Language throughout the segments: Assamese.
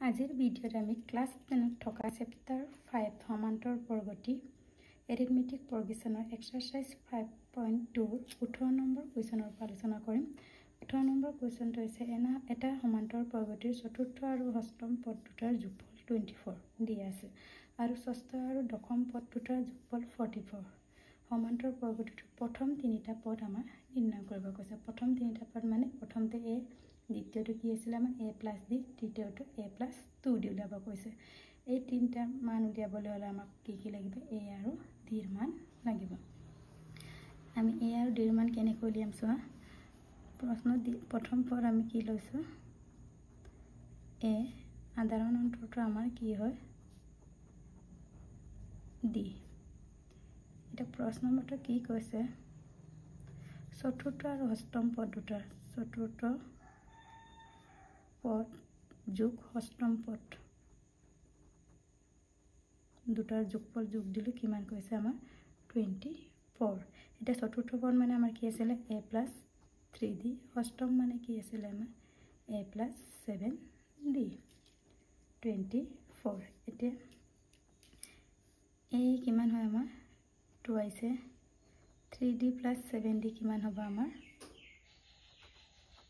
আজিৰ ভিডিঅ'ত আমি ক্লাছ 10 থকা চেপ্টাৰ 5 সমান্তৰ প্ৰগতি এৰিথমেটিক প্ৰগ্ৰেছনৰ এক্সাৰসাইজ 5.2 18 নম্বৰ কুৱেশ্যনৰ আলোচনা কৰিম। 18 নম্বৰ কুৱেশ্যনটো হৈছে এটা সমান্তৰ প্ৰগতিৰ চতুৰ্থ আৰু ষষ্ঠম পদ দুটাৰ যোগফল 24 দিয়া আছে আৰু ষষ্ঠ আৰু দশম পদ দুটাৰ যোগফল 44। সমান্তৰ প্ৰগতিৰ প্ৰথম তিনিটা পদ আমাৰ নিৰ্ণয় কৰিব কৈছে। প্ৰথম তিনিটা পদ মানে প্ৰথমতে a, দ্বিতীয়টো কি আছিল আমাৰ a + b, তৃতীয়টো a + 2d উলিয়াব কৈছে। এই তিনিটা মান উলিয়াবলৈ হলে আমাক কি লাগিব a আৰু d ৰ মান লাগিব। আমি a আৰু d ৰ মান কেনেকৈ উলিয়াম চোৱা। প্ৰথম পদ আমি কি লৈছো a, সাধাৰণ অন্তৰটো আমাৰ কি হয় d। এটা প্ৰশ্ন মতে কি কৈছে চতুৰ্থ আৰু ষষ্ঠম পদ দুটাৰ চতুৰ্থ পদ যোগ ষষ্ঠম পদ দুটাৰ যোগফল যোগ দিলে কিমান কৈছে আমাৰ 24। এটা চতুৰ্থ পদ মানে আমাৰ কি আছিল a + 3d, ষষ্ঠম মানে কি আছিল আমাৰ a + 7d 24। এতিয়া a কিমান হয় আমাৰ 2 আছে, 3d + 7d কিমান হ'ব আমাৰ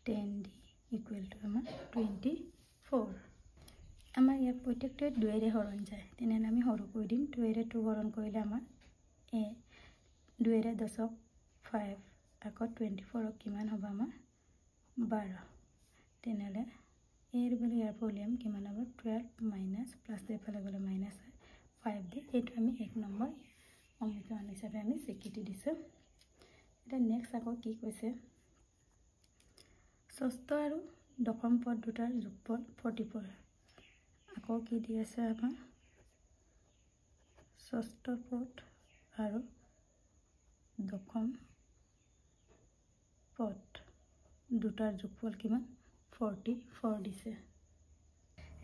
10d = আমাৰ 24। আমাৰ ইয়াত প্ৰত্যেকটোৱে 2 ৰে হৰণ যায়, তেনেহ'লে আমি সৰু কৰি দিম। 2 ৰে 2 হৰণ কৰিলে আমাৰ a 2 ৰে 10ক 5 আকৌ 24ক কিমান হ'ব আমাৰ 12। তেনেহ'লে a ৰ ভেলু ইয়াৰ পৰা উলিয়াম কিমান হ'ব 12 - প্লাছ এইফালে গ'লে মাইনাছ 5d। এইটো আমি 1 নম্বৰ সমীকৰণ হিচাপে আমি স্বীকৃতি দিছোঁ। এতিয়া নেক্সট আকৌ কি কৈছে ষষ্ঠ আৰু দশম পদ দুটাৰ যোগফল 44। আকৌ কি দি আছে আমাৰ ষষ্ঠ পদ আৰু দশম পদ দুটাৰ যোগফল কিমান 44 দিছে।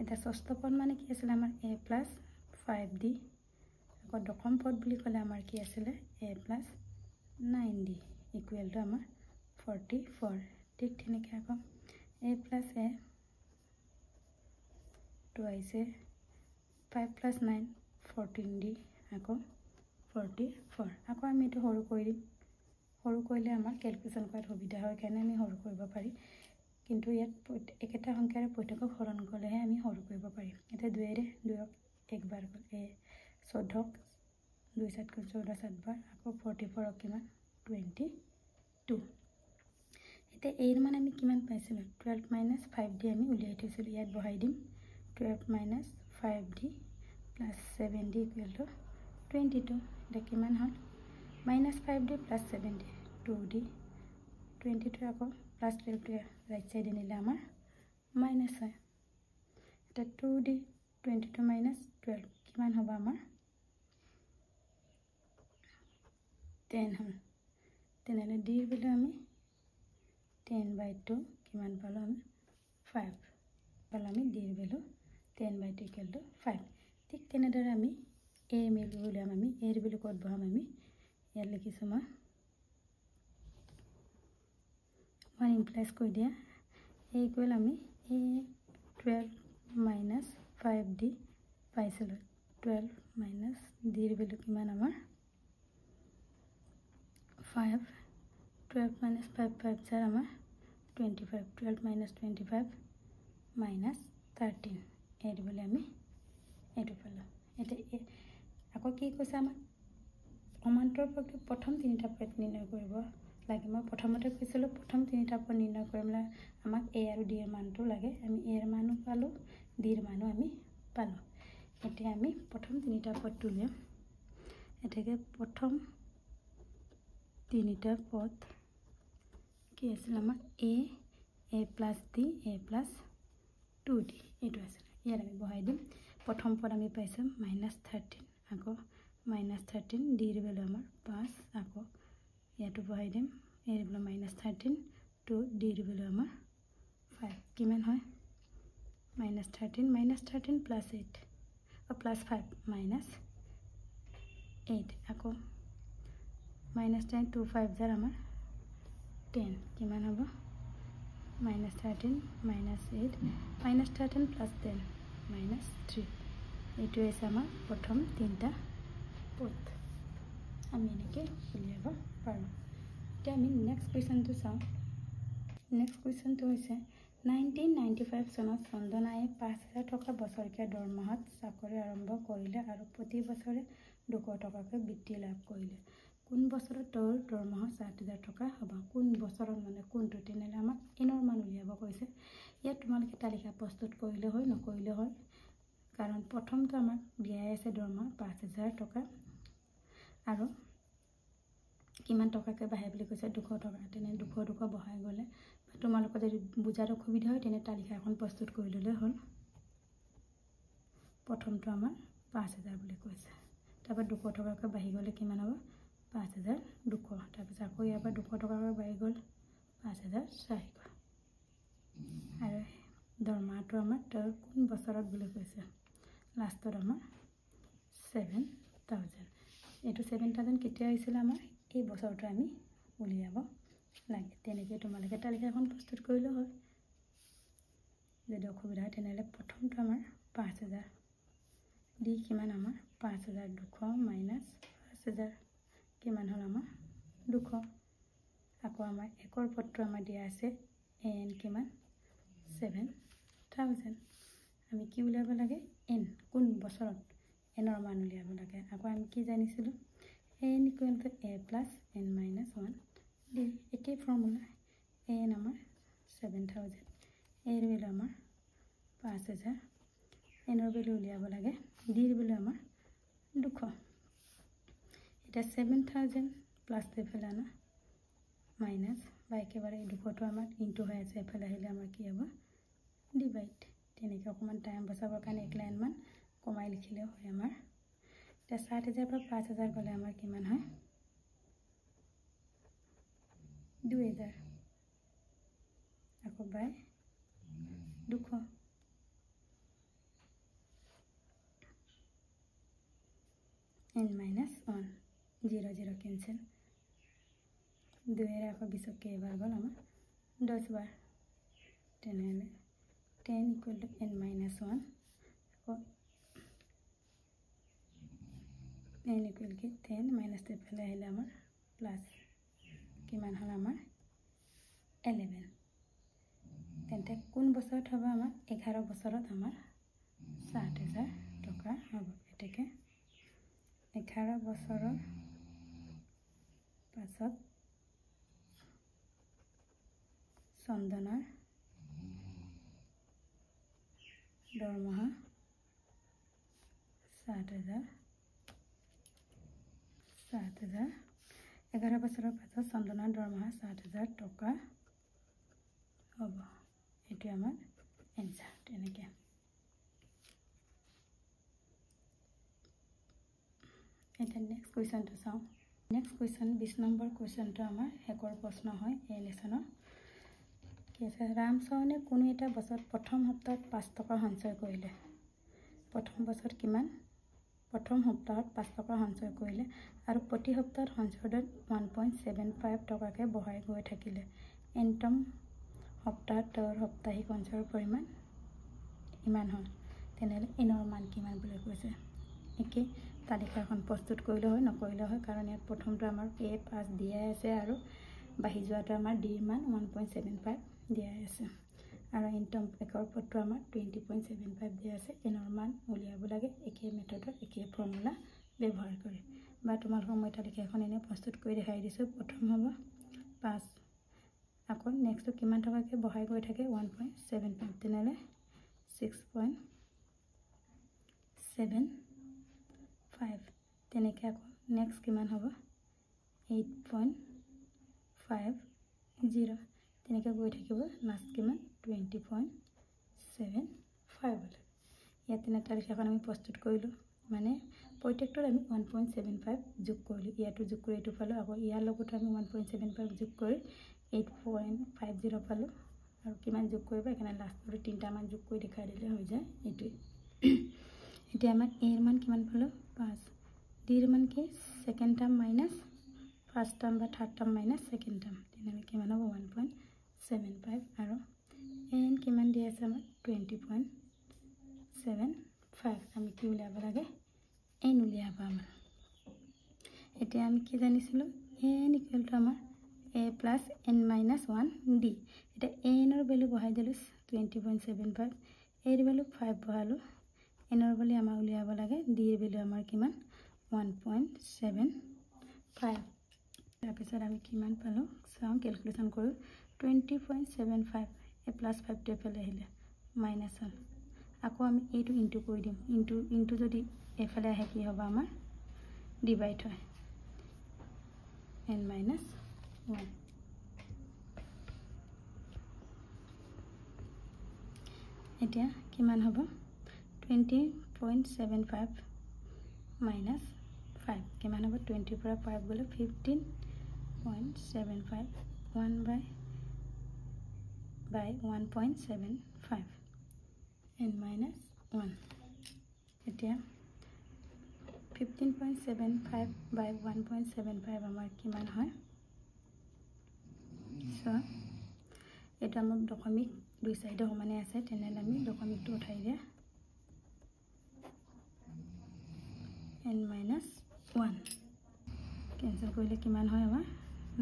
এটা ষষ্ঠ পদ মানে কি আছিল আমাৰ a + 5d, আকৌ দশম পদ বুলি ক'লে আমাৰ কি আছিলে a + 9d = আমাৰ 44। ঠিক তেনেকৈ আকৌ a + a 2 আহিছে, 5 + 9 14d আকৌ 44। আকৌ আমি এইটো সৰু কৰি দিম। সৰু কৰিলে আমাৰ কেলকুলেশ্যন কৰাত সুবিধা হয় কাৰণে আমি সৰু কৰিব পাৰি, কিন্তু ইয়াত একেটা সংখ্যাৰে প্ৰত্যেকক হৰণ কৰিলেহে আমি সৰু কৰিব পাৰিম। এতিয়া 2 ৰে 2ক একবাৰ গ'ল a, 14ক 2 × 7 = 14 7 বাৰ আকৌ 44ক কিমান 22। এতিয়া a ৰ মান আমি কিমান পাইছিলোঁ 12 - 5d আমি উলিয়াই থৈছিলোঁ, ইয়াত বহাই দিম 12 - 5d + 7d = 22। এতিয়া কিমান হ'ল -5d + 7d 2d 22 আকৌ প্লাছ 12টো ৰাইট চাইডে নিলে আমাৰ মাইনাছ হয়। এতিয়া 2d 22 - 12 কিমান হ'ব আমাৰ 10 হ'ল। তেনেহ'লে d ৰ ভেলু আমি 10/2 কিমান পালোঁ আমি 5 পালোঁ। আমি d ৰ ভেলু 10/2 = 5। ঠিক তেনেদৰে আমি a ভেলু উলিয়াম। আমি a ৰ ভেলু ক'ত বহাম আমি ইয়াত লিখিছোঁ মই ইমপ্লাইজ কৰি দিয়া a = আমি a 12 - 5d পাইছিলোঁ। 12 - d ৰ ভেলু কিমান আমাৰ 5, 12 - 5 5 4 আমাৰ 25, 12 - 25 -13 এই বুলি আমি এইটো পালোঁ। এতিয়া আকৌ কি কৈছে আমাক সমান্তৰ প্ৰগতিৰ প্ৰথম তিনিটা পদ নিৰ্ণয় কৰিব লাগে। মই প্ৰথমতে কৈছিলোঁ প্ৰথম তিনিটা পদ নিৰ্ণয় কৰিবলৈ আমাক a আৰু d ৰ মানটো লাগে। আমি a ৰ মানো পালোঁ, d ৰ মানো আমি পালোঁ। এতিয়া আমি প্ৰথম তিনিটা পদটো উলিয়াম। এতেকে প্ৰথম তিনিটা পদ কি আছিল আমাৰ a + d a + 2d এইটো আছিল। ইয়াত আমি বহাই দিম। প্ৰথম পদ আমি পাইছোঁ -13 আকৌ -13 d ৰ ভেলু আমাৰ 5 আকৌ ইয়াতো বহাই দিম a ৰ ভেলু -13 to d ৰ ভেলু আমাৰ 5 কিমান হয় -13 + 8 +5 -8 আকৌ -10 2 5 জাৰ আমাৰ 10 কিমান হ'ব -13 - 8 -13 + 10 -3 এইটো হৈছে আমাৰ প্ৰথম তিনিটা পথ আমি এনেকৈ উলিয়াব পাৰোঁ এতিয়া আমি নেক্সট কুৱেশ্যনটো চাওঁ নেক্সট কুৱেশ্যনটো হৈছে 1995 চনত চন্দনায়ে 5,000 টকা বছৰেকীয়া দৰমহাত চাকৰি আৰম্ভ কৰিলে আৰু প্ৰতি বছৰে 200 টকাকৈ বৃত্তি লাভ কৰিলে কোন বছৰত তেওঁৰ দৰমহা 7,000 টকা হ'ব কোন বছৰত মানে কোনটো তেনেহ'লে আমাক এনৰ মান উলিয়াব কৈছে ইয়াত তোমালোকে তালিকা প্ৰস্তুত কৰিলে হয় নকৰিলে হয় কাৰণ প্ৰথমটো আমাক দিয়াই আছে দৰমহা 5,000 টকা আৰু কিমান টকাকৈ বাঢ়ে বুলি কৈছে 200 টকা তেনে 200 বঢ়াই গ'লে তোমালোকৰ যদি বুজাত অসুবিধা হয় তেনে তালিকা এখন প্ৰস্তুত কৰি ল'লে হ'ল প্ৰথমটো আমাৰ 5,000 বুলি কৈছে তাৰপৰা 200 টকাকৈ বাঢ়ি গ'লে কিমান হ'ব 5,200 তাৰপিছত আকৌ ইয়াৰ পৰা 200 টকাকৈ বাঢ়ি গ'ল 5,400 আৰু দৰমহাটো আমাৰ তেওঁৰ কোন বছৰত বুলি কৈছে লাষ্টত আমাৰ 7,000 এইটো 7,000 কেতিয়া হৈছিলে আমাৰ এই বছৰটো আমি উলিয়াব লাগে তেনেকৈ তোমালোকে তালিকা এখন প্ৰস্তুত কৰিলে হয় যদি অসুবিধা হয় তেনেহ'লে প্ৰথমটো আমাৰ 5,000 দি কিমান আমাৰ 5,200 মাইনাছ 5,000 কিমান হ'ল আমাৰ 200 আকৌ আমাৰ একৰ পদটো আমাৰ দিয়া আছে এন কিমান 7,000 আমি কি উলিয়াব লাগে এন কোন বছৰত এনৰ মান উলিয়াব লাগে আকৌ আমি কি জানিছিলোঁ N equal to A plus N minus 1 D একেই ফৰ্মুলা এন আমাৰ 7,000 এৰ ভেলু আমাৰ 5,000 এনৰ ভেলু উলিয়াব লাগে ডিৰ ভেলু আমাৰ 200 এটা 7,000 প্লাছ এফালে আনা মাইনাছ বা একেবাৰে 200টো আমাৰ ইনটু হৈ আছে এফালে আহিলে আমাৰ কি হ'ব ডিভাইড তেনেকৈ অকণমান টাইম বচাবৰ কাৰণে এক লাইনমান কমাই লিখিলেও হয় আমাৰ এতিয়া 7,000 পৰা 5,000 গ'লে আমাৰ কিমান হয় 2,000 আকৌ বাই 200 n minus 1 0 0 cancel 2 আকৌ 20 কেইবাৰ গ'ল আমাৰ 10 বাৰ তেনেহ'লে 10 equal to n minus 1 আকৌ n equal to 10 minus এফালে আহিলে আমাৰ প্লাছ কিমান হ'ল আমাৰ 11 তেন্তে কোন বছৰত হ'ব আমাৰ 11 বছৰত আমাৰ 7,000 টকা হ'ব এতেকে 11 বছৰৰ পাছত চন্দনাৰ দৰমহা 7,000 11 বছৰৰ পাছত চন্দনাৰ দৰমহা 7,000 টকা হ'ব এইটো আমাৰ এনসাৰ তেনেকৈ এটা নেক্সট কুৱেশ্যনটো চাওঁ নেক্সট কুৱেশ্যন 20 নম্বৰ কুৱেশ্যনটো আমাৰ শেষৰ প্ৰশ্ন হয় এই লেচনৰ কি আছে ৰামচৰণে কোনো এটা বছৰত প্ৰথম সপ্তাহত 5 টকা সঞ্চয় কৰিলে প্ৰথম বছৰত কিমান প্ৰথম সপ্তাহত 5 টকা সঞ্চয় কৰিলে আৰু প্ৰতি সপ্তাহত সঞ্চয়ৰ 1.75 টকাকৈ বঢ়াই গৈ থাকিলে এনটম সপ্তাহত তেওঁৰ সাপ্তাহিক সঞ্চয়ৰ পৰিমাণ ইমান হ'ল তেনেহ'লে এনৰ মান কিমান বুলি কৈছে একে তালিকা এখন প্ৰস্তুত কৰিলে হয় নকৰিলে হয় কাৰণ ইয়াত প্ৰথমটো আমাৰ A5 দিয়াই আছে আৰু বাঢ়ি যোৱাটো আমাৰ D মান 1.75 দিয়াই আছে আৰু এনটম একৰ পদটো আমাৰ 20.75 দিয়া আছে এনৰ মান উলিয়াব লাগে একে মেথডৰ একে ফৰ্মুলা ব্যৱহাৰ কৰি বা তোমালোকৰ মই তালিকা এখন এনে প্ৰস্তুত কৰি দেখাই দিছোঁ প্ৰথম হ'ব 5 আকৌ নেক্সটটো কিমান টকাকৈ বঢ়াই গৈ থাকে 1.75 তেনেহ'লে 6.75 তেনেকৈ আকৌ নেক্সট কিমান হ'ব 8.50 তেনেকৈ গৈ থাকিব লাষ্ট কিমান 20.75 হ'ল ইয়াত তেনে তালিকাখন আমি প্ৰস্তুত কৰিলোঁ মানে প্ৰত্যেকটোত আমি 1.75 যোগ কৰিলোঁ ইয়াতো যোগ কৰি এইটো পালোঁ আকৌ ইয়াৰ লগতো আমি 1.75 যোগ কৰি 8.50 পালোঁ আৰু কিমান যোগ কৰিব এখানে লাষ্টটো তিনিটামান যোগ কৰি দেখাই দিলে হৈ যায় এইটোৱে এতিয়া আমাৰ এৰ মান কিমান পালোঁ 5 ডিৰ মান কি second term minus first term বা third term minus second term তেনেহ'লে কিমান হ'ব 1.75 আৰু এন কিমান দিয়া আছে আমাৰ 20.75 5 আমি কি উলিয়াব লাগে n উলিয়াব আমাৰ এতিয়া আমি কি জানিছিলো n ইকুৱেল টু আমাৰ a plus n minus 1 d এটা n এর ভ্যালু বহাই দিলো 20.75 এর ভ্যালু 5 বহালো n এর ভ্যালু আমাৰ উলিয়াব লাগে d এৰ ভ্যালু আমাৰ কিমান 1.75 তাৰপিছত আমি কিমান পালো সাম ক্যালকুলেশন কৰো 20.75 a plus 5 টো ফেলে আহিলে মাইনাস হল আকৌ আমি এইটো ইনটু কৰি দিম ইনটু যদি এফালে আহে কি হ'ব আমাৰ ডিভাইড হয় n minus 1 এতিয়া কিমান হ'ব 20.75 minus 5 কিমান হ'ব 20 পৰা 5 গলে 15.75 1 by 1.75 n minus 1 এতিয়া 15.75 by 1.75 আমাৰ কিমান হয় সো এটা আমাৰ দশমিক দুই সাইডে সমানে আছে তেনেলে আমি দশমিকটো উঠাই দিয়া n minus 1 কেনসেল কৰিলে কিমান হয় আমাৰ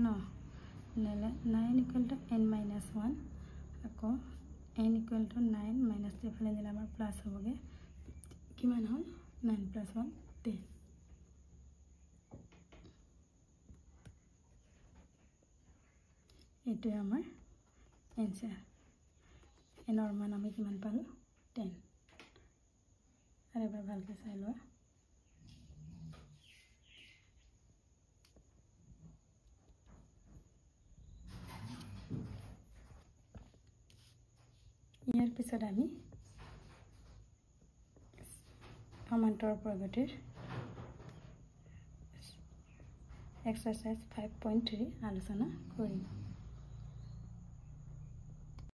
9 নেলে 9 equal to n minus 1 আকৌ n equal to 9 minus তে ফেলে দিলে আমাৰ প্লাস হ'বগে কিমান হ'ল 9 plus 1 10 এটো আমাৰ आंसर एनर मान আমি কিমান পালো 10 আৰে এবাৰ ভালকে চাই লোৱা ইয়াৰ পিছত আমি সমান্তৰ প্ৰগতিৰ এক্সাৰসাইজ 5.3 আলোচনা কৰিম